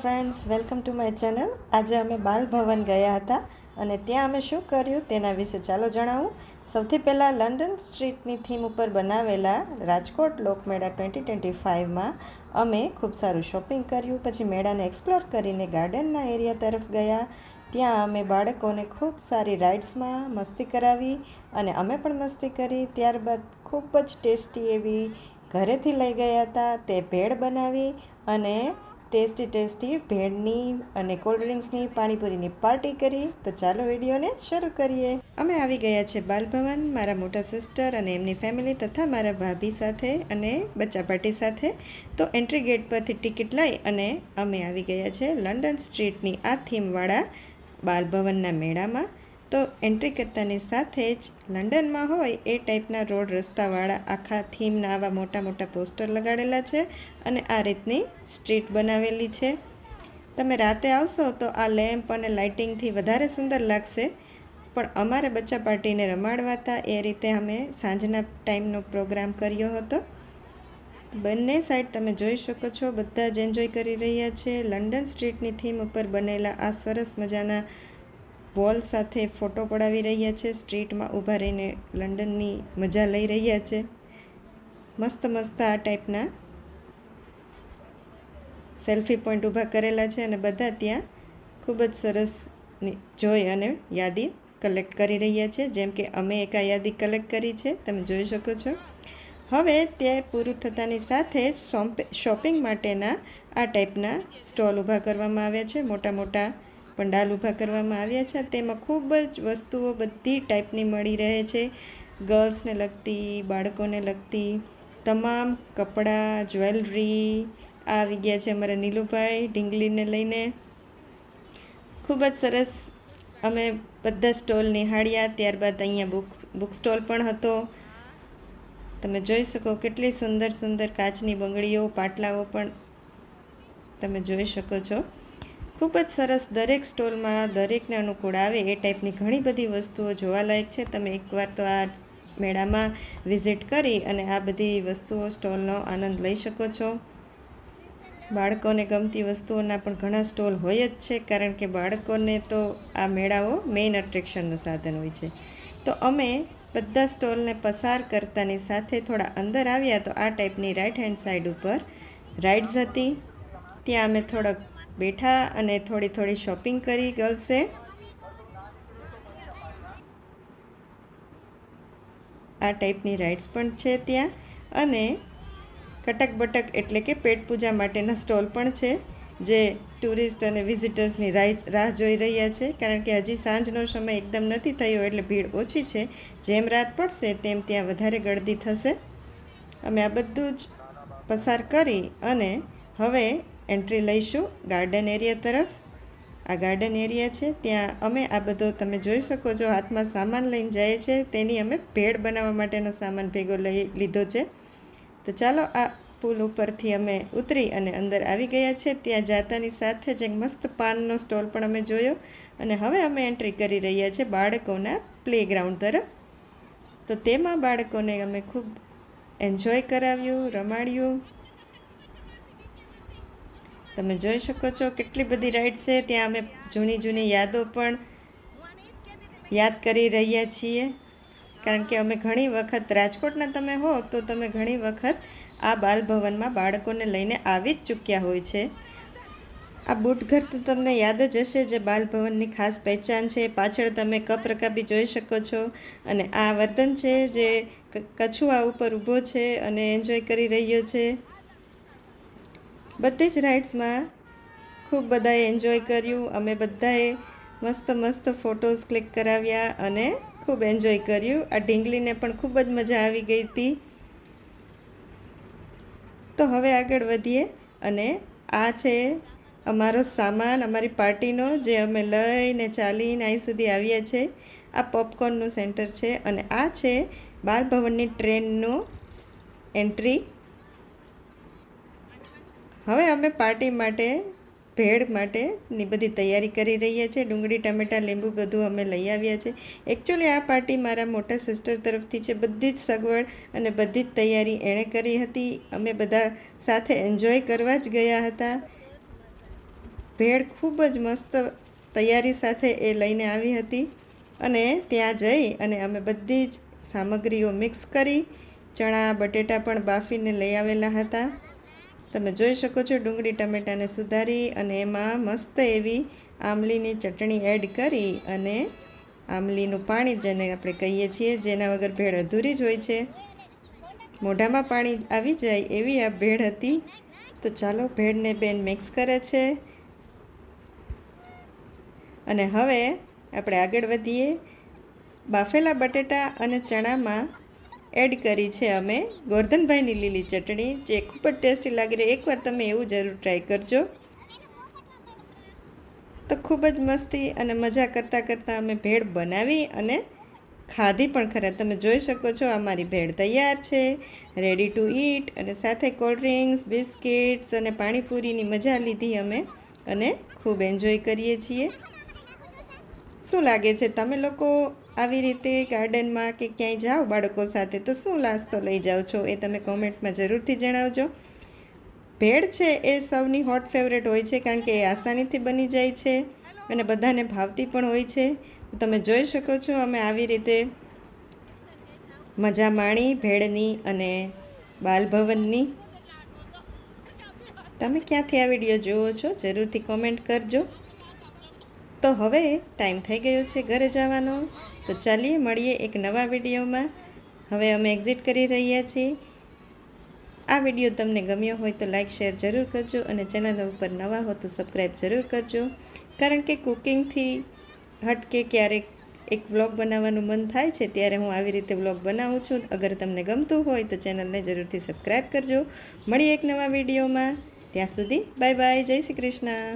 Friends, welcome to my channel. આજે અમે બાલભવન ગયા હતા અને ત્યાં અમે શું કર્યું તેના વિશે ચાલો જણાવું. સૌથી પહેલાં લંડન સ્ટ્રીટની થીમ ઉપર બનાવેલા રાજકોટ લોકમેળા 2025માં અમે ખૂબ સારું શોપિંગ કર્યું. પછી મેળાને એક્સપ્લોર કરીને ગાર્ડનના એરિયા તરફ ગયા. ત્યાં અમે બાળકોને ખૂબ સારી રાઇડ્સમાં મસ્તી કરાવી અને અમે પણ મસ્તી કરી. ત્યારબાદ ખૂબ જ ટેસ્ટી એવી ઘરેથી લઈ ગયા હતા તે ભેળ બનાવી અને ટેસ્ટી ભેળની અને કોલ્ડ ડ્રિંક્સની પાણીપુરીની પાર્ટી કરી. તો ચાલો વિડીયોને શરૂ કરીએ. અમે આવી ગયા છે બાલભવન મારા મોટા સિસ્ટર અને એમની ફેમિલી તથા મારા ભાભી સાથે અને બચ્ચા પાર્ટી સાથે. તો એન્ટ્રી ગેટ પરથી ટિકિટ લઈ અને અમે આવી ગયા છે લંડન સ્ટ્રીટની આ થીમવાળા બાલભવનના મેળામાં. તો એન્ટ્રી કરતાની સાથે જ લંડનમાં હોય એ ટાઈપના રોડ રસ્તાવાળા આખા થીમના આવા મોટા મોટા પોસ્ટર લગાડેલા છે અને આ રીતની સ્ટ્રીટ બનાવેલી છે. તમે રાતે આવશો તો આ લેમ્પ અને લાઇટિંગથી વધારે સુંદર લાગશે. પણ અમારે બચ્ચા પાર્ટીને રમાડવા હતા એ રીતે અમે સાંજના ટાઈમનો પ્રોગ્રામ કર્યો હતો. બંને સાઈડ તમે જોઈ શકો છો બધા જ એન્જોય કરી રહ્યા છે. લંડન સ્ટ્રીટની થીમ ઉપર બનેલા આ સરસ મજાના વોલ સાથે ફોટો પડાવી રહ્યા છે. સ્ટ્રીટમાં ઊભા રહીને લંડનની મજા લઈ રહ્યા છે. મસ્ત મસ્ત આ ટાઈપના સેલ્ફી પોઈન્ટ ઊભા કરેલા છે અને બધા ત્યાં ખૂબ જ સરસ જોઈ અને યાદી કલેક્ટ કરી રહ્યા છે. જેમ કે અમે એક આ યાદી કલેક્ટ કરી છે, તમે જોઈ શકો છો. હવે ત્યાં પૂરું થતાની સાથે જ શોપિંગ માટેના આ ટાઈપના સ્ટોલ ઊભા કરવામાં આવ્યા છે. મોટા મોટા પંડાલ ઊભા કરવામાં આવ્યા છે. તેમાં ખૂબ જ વસ્તુઓ બધી ટાઈપની મળી રહે છે. ગર્લ્સને લગતી, બાળકોને લગતી તમામ કપડાં, જ્વેલરી આવી ગયા છે અમારા નીલુભાઈ ઢીંગલીને લઈને. ખૂબ જ સરસ અમે બધા સ્ટોલ નિહાળ્યા. ત્યારબાદ અહીંયા બુક સ્ટોલ પણ હતો. તમે જોઈ શકો કેટલી સુંદર સુંદર કાચની બંગડીઓ, પાટલાઓ પણ તમે જોઈ શકો છો. ખૂબ જ સરસ દરેક સ્ટોલમાં દરેકને અનુકૂળ આવે એ ટાઈપની ઘણી બધી વસ્તુઓ જોવાલાયક છે. તમે એકવાર તો આ મેળામાં વિઝિટ કરી અને આ બધી વસ્તુઓ સ્ટોલનો આનંદ લઈ શકો છો. બાળકોને ગમતી વસ્તુઓના પણ ઘણા સ્ટોલ હોય જ છે, કારણ કે બાળકોને તો આ મેળાઓ મેઇન અટ્રેક્શનનું સાધન હોય છે. તો અમે બધા સ્ટોલને પસાર કરતાની સાથે થોડા અંદર આવ્યા તો આ ટાઈપની રાઈટ હેન્ડ સાઈડ ઉપર રાઇડ્સ હતી. ત્યાં અમે થોડાક બેઠા અને થોડી શોપિંગ કરી ગર્લ્સે. આ ટાઈપની રાઇડ્સ પણ છે ત્યાં. અને કટક બટક એટલે કે પેટ પૂજા માટેના સ્ટોલ પણ છે, જે ટુરિસ્ટ અને વિઝિટર્સની રાહ જોઈ રહ્યા છે. કારણ કે હજી સાંજનો સમય એકદમ નથી થયો એટલે ભીડ ઓછી છે. જેમ રાત પડશે તેમ ત્યાં વધારે ગળદી થશે. અમે આ બધું જ પસાર કરી અને હવે એન્ટ્રી લઈશું ગાર્ડન એરિયા તરફ. આ ગાર્ડન એરિયા છે, ત્યાં અમે આ બધો તમે જોઈ શકો છો હાથમાં સામાન લઈને જાય છે. તેની અમે ભેળ બનાવવા માટેનો સામાન ભેગો લઈ લીધો છે. તો ચાલો આ પુલ ઉપરથી અમે ઉતરી અને અંદર આવી ગયા છે. ત્યાં જાતાની સાથે જ એક મસ્ત પાનનો સ્ટોલ પણ અમે જોયો અને હવે અમે એન્ટ્રી કરી રહ્યા છીએ બાળકોના પ્લેગ્રાઉન્ડ તરફ. તો તેમાં બાળકોને અમે ખૂબ એન્જોય કરાવ્યું, રમાડ્યું. તમે જોઈ શકો છો કેટલી બધી રાઇડ્સ છે. ત્યાં અમે જૂની યાદો પણ યાદ કરી રહ્યા છીએ, કારણ કે અમે ઘણી વખત રાજકોટના તમે હો તો તમે ઘણી વખત આ બાલભવનમાં બાળકોને લઈને આવી જ ચૂક્યા હોય છે. આ બુટઘર તો તમને યાદ જ હશે, જે બાલભવનની ખાસ પહેચાન છે. પાછળ તમે કપ રકાબી જોઈ શકો છો અને આ વર્ધન છે જે કછુઆ ઉપર ઊભો છે અને એન્જોય કરી રહ્યો છે. બધી જ રાઇડ્સમાં ખૂબ બધાએ એન્જોય કર્યું. અમે બધાએ મસ્ત ફોટોઝ ક્લિક કરાવ્યા અને ખૂબ એન્જોય કર્યું. આ ઢીંગલીને પણ ખૂબ જ મજા આવી ગઈ હતી. તો હવે આગળ વધીએ અને આ છે અમારો સામાન અમારી પાર્ટીનો, જે અમે લઈને ચાલીને અહીં સુધી આવ્યા છે. આ પોપકોર્નનું સેન્ટર છે અને આ છે બાલભવનની ટ્રેનનું એન્ટ્રી. હવે અમે પાર્ટી માટે ભેળ માટેની બધી તૈયારી કરી રહ્યા છીએ. ડુંગળી, ટામેટાં, લીંબુ બધું અમે લઈ આવ્યા છે. એકચ્યુઅલી આ પાર્ટી મારા મોટા સિસ્ટર તરફથી છે. બધી જ સગવડ અને બધી જ તૈયારી એણે કરી હતી. અમે બધા સાથે એન્જોય કરવા જ ગયા હતા. ભેળ ખૂબ જ મસ્ત તૈયારી સાથે એ લઈને આવી હતી અને ત્યાં જઈ અને અમે બધી જ સામગ્રીઓ મિક્સ કરી ચણા બટેટા પણ બાફીને લઈ આવેલા હતા. તમે જોઈ શકો છો ડુંગળી ટમેટાને સુધારી અને એમાં મસ્ત એવી આમલીની ચટણી એડ કરી અને આમલીનું પાણી જેને આપણે કહીએ છીએ, જેના વગર ભેળ અધૂરી જ હોય છે, મોઢામાં પાણી આવી જાય એવી આ ભેળ હતી. તો ચાલો ભેળને બેન મિક્સ કરે છે અને હવે આપણે આગળ વધીએ. બાફેલા બટેટા અને ચણામાં એડ કરી છે અમે ગોરધનભાઈની લીલી ચટણી, જે ખૂબ જ ટેસ્ટી લાગી રહી. એકવાર તમે એવું જરૂર ટ્રાય કરજો. તો ખૂબ જ મસ્તી અને મજા કરતાં કરતાં અમે ભેળ બનાવી અને ખાધી પણ ખરા. તમે જોઈ શકો છો અમારી ભેળ તૈયાર છે, રેડી ટુ ઈટ. અને સાથે કોલ્ડ ડ્રિંક્સ, બિસ્કિટ્સ અને પાણીપુરીની મજા લીધી અમે અને ખૂબ એન્જોય કરીએ છીએ. શું લાગે છે, તમે લોકો આવી રીતે ગાર્ડનમાં કે ક્યાંય જાઓ બાળકો સાથે તો શું નાસ્તો લઈ જાઓ છો એ તમે કોમેન્ટમાં જરૂરથી જણાવજો. ભેળ છે એ સૌની હોટ ફેવરેટ હોય છે, કારણ કે એ આસાનીથી બની જાય છે અને બધાને ભાવતી પણ હોય છે. તમે જોઈ શકો છો અમે આવી રીતે મજા માણી ભેળની અને બાલભવનની. તમે ક્યાંથી આ વિડીયો જુઓ છો જરૂરથી કોમેન્ટ કરજો. તો હવે ટાઈમ થઈ ગયો છે ઘરે જવાનો, તો ચાલીએ મળીએ એક નવા વિડીયોમાં. હવે અમે એક્ઝિટ કરી રહ્યા છીએ. આ વિડીયો તમને ગમ્યો હોય તો લાઈક શેર જરૂર કરજો અને ચેનલ ઉપર નવા હો તો સબસ્ક્રાઈબ જરૂર કરજો, કારણ કે કુકિંગથી હટકે ક્યારેક એક વ્લોગ બનાવવાનું મન થાય છે ત્યારે હું આવી રીતે વ્લોગ બનાવું છું. અગર તમને ગમતું હોય તો ચેનલને જરૂરથી સબસ્ક્રાઈબ કરજો. મળીએ એક નવા વિડીયોમાં. ત્યાં સુધી બાય બાય, જય શ્રી કૃષ્ણ.